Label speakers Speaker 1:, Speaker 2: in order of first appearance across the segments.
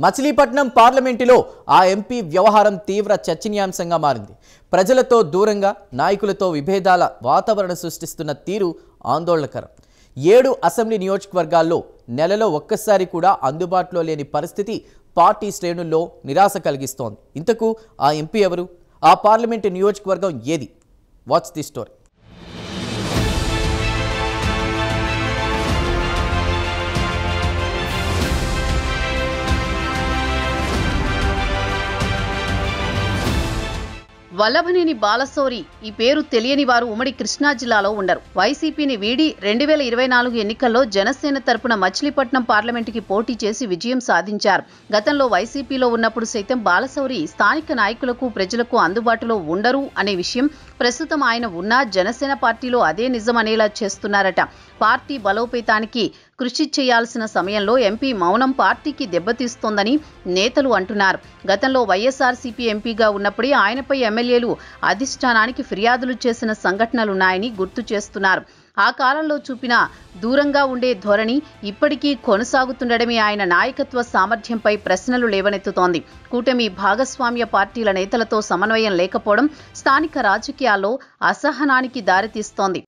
Speaker 1: మచిలీపట్నం పార్లమెంటులో ఆ ఎంపీ వ్యవహారం తీవ్ర చర్చనీయాంశంగా మారింది. ప్రజలతో దూరంగా నాయకులతో విభేదాల వాతావరణం సృష్టిస్తున్న తీరు ఆందోళనకరం. 7 అసెంబ్లీ నియోజకవర్గాల్లో నెలలో ఒక్కసారి కూడా అందుబాటులో లేని పరిస్థితి పార్టీ శ్రేణుల్లో నిరాశ కలిగిస్తోంది. ఇంతకు ఆ ఎంపీ ఎవరు? ఆ పార్లమెంటు నియోజకవర్గం ఏది? Watch the story.
Speaker 2: Vallabhaneni Balashowry ఈ పేరు తెలియని వారు ఉమ్మడి కృష్ణా జిల్లాలో ఉండరు. వైసీపీని వీడి 2024 ఎన్నికల్లో జనసేన తరపున మచిలీపట్నం పార్లమెంటుకి పోటీ చేసి విజయం సాధించారు. గతంలో వైసీపీలో ఉన్నప్పుడు సైతం బాలశౌరి స్థానిక నాయకులకు ప్రజలకు అందుబాటులో ఉండరు అనే విషయం ప్రస్తుతం ఆయన ఉన్న జనసేన పార్టీలో అదే నిజమనేలా చేస్తున్నారట. పార్టీ బలోపేతానికి కృషి చేయాల్సిన సమయంలో ఎంపీ మౌనం పార్టీకి దెబ్బతీస్తోందని నేతలు అంటున్నారు. గతంలో వైఎస్ఆర్సీపీ ఎంపీగా ఉన్నప్పుడే ఆయనపై ఎమ్మెల్యేలు అధిష్టానానికి ఫిర్యాదులు చేసిన సంఘటనలున్నాయని గుర్తు చేస్తున్నారు. ఆ కాలంలో చూపిన దూరంగా ఉండే ధోరణి ఇప్పటికీ కొనసాగుతుండడమే ఆయన నాయకత్వ సామర్థ్యంపై ప్రశ్నలు లేవనెత్తుతోంది. కూటమి భాగస్వామ్య పార్టీల నేతలతో సమన్వయం లేకపోవడం స్థానిక రాజకీయాల్లో అసహనానికి దారితీస్తోంది.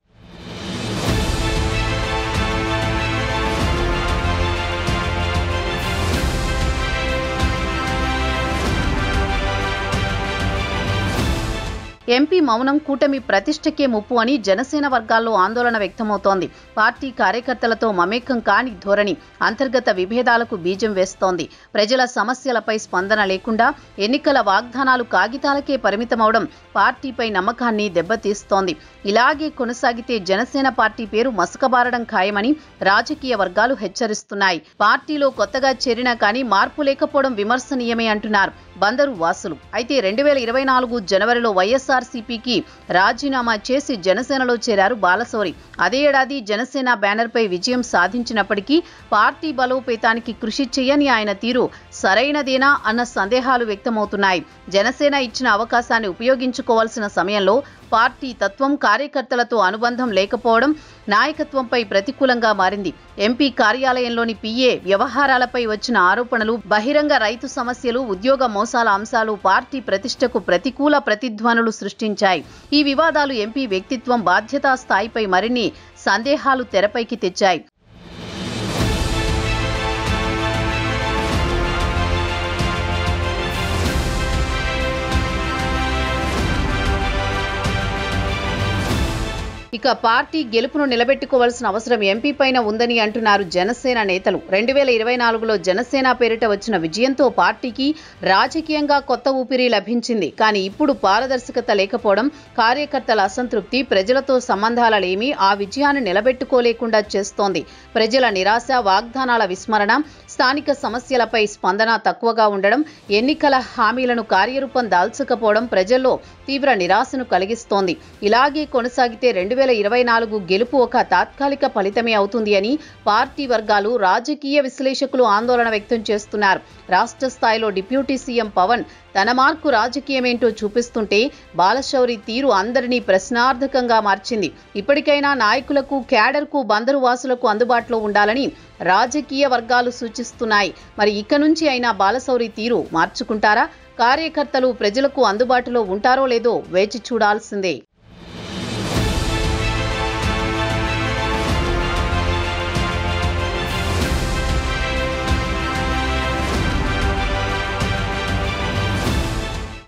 Speaker 2: ఎంపీ మౌనం కూటమి ప్రతిష్టకే ముప్పు అని జనసేన వర్గాల్లో ఆందోళన వ్యక్తమవుతోంది. పార్టీ కార్యకర్తలతో మమేకం కాని ధోరణి అంతర్గత విభేదాలకు బీజం వేస్తోంది. ప్రజల సమస్యలపై స్పందన లేకుండా ఎన్నికల వాగ్దానాలు కాగితాలకే పరిమితమవడం పార్టీపై నమ్మకాన్ని దెబ్బతీస్తోంది. ఇలాగే కొనసాగితే జనసేన పార్టీ పేరు మసకబారడం ఖాయమని రాజకీయ వర్గాలు హెచ్చరిస్తున్నాయి. పార్టీలో కొత్తగా చేరినా కానీ మార్పు లేకపోవడం విమర్శనీయమే అంటున్నారు బందరు వాసులు. అయితే 2024 జనవరిలో వైఎస్ఆర్సీపీకి రాజీనామా చేసి జనసేనలో చేరారు బాలశౌరి. అదే ఏడాది జనసేన బ్యానర్పై విజయం సాధించినప్పటికీ పార్టీ బలోపేతానికి కృషి చేయని ఆయన తీరు సరైనదేనా అన్న సందేహాలు వ్యక్తమవుతున్నాయి. జనసేన ఇచ్చిన అవకాశాన్ని ఉపయోగించుకోవాల్సిన సమయంలో పార్టీ తత్వం, కార్యకర్తలతో అనుబంధం లేకపోవడం నాయకత్వంపై ప్రతికూలంగా మారింది. ఎంపీ కార్యాలయంలోని పిఏ వ్యవహారాలపై వచ్చిన ఆరోపణలు, బహిరంగ రైతు సమస్యలు, ఉద్యోగ మోసాల అంశాలు పార్టీ ప్రతిష్టకు ప్రతికూల ప్రతిధ్వనులు సృష్టించాయి. ఈ వివాదాలు ఎంపీ వ్యక్తిత్వం, బాధ్యతా స్థాయిపై మరిన్ని సందేహాలు తెరపైకి తెచ్చాయి. ఇక పార్టీ గెలుపును నిలబెట్టుకోవాల్సిన అవసరం ఎంపీ పైన ఉందని అంటున్నారు జనసేన నేతలు. 2024లో జనసేన పేరిట వచ్చిన విజయంతో పార్టీకి రాజకీయంగా కొత్త ఊపిరి లభించింది. కానీ ఇప్పుడు పారదర్శకత లేకపోవడం, కార్యకర్తల అసంతృప్తి, ప్రజలతో సంబంధాలలేమీ ఆ విజయాన్ని నిలబెట్టుకోలేకుండా చేస్తోంది. ప్రజల నిరాశ, వాగ్దానాల విస్మరణ, స్థానిక సమస్యలపై స్పందన తక్కువగా ఉండడం, ఎన్నికల హామీలను కార్యరూపం దాల్చకపోవడం ప్రజల్లో తీవ్ర నిరాశను కలిగిస్తోంది. ఇలాగే కొనసాగితే 2024 గెలుపు ఒక తాత్కాలిక ఫలితమే అవుతుంది అని పార్టీ వర్గాలు, రాజకీయ విశ్లేషకులు ఆందోళన వ్యక్తం చేస్తున్నారు. రాష్ట్ర స్థాయిలో డిప్యూటీ సీఎం పవన్ తన మార్కు రాజకీయమేంటో చూపిస్తుంటే బాలశౌరి తీరు అందరినీ ప్రశ్నార్థకంగా మార్చింది. ఇప్పటికైనా నాయకులకు, క్యాడర్కు, బందరు వాసులకు అందుబాటులో ఉండాలని రాజకీయ వర్గాలు సూచిస్తున్నాయి. మరి ఇక నుంచి అయినా బాలశౌరి తీరు మార్చుకుంటారా? కార్యకర్తలు ప్రజలకు అందుబాటులో ఉంటారో లేదో వేచి చూడాల్సిందే.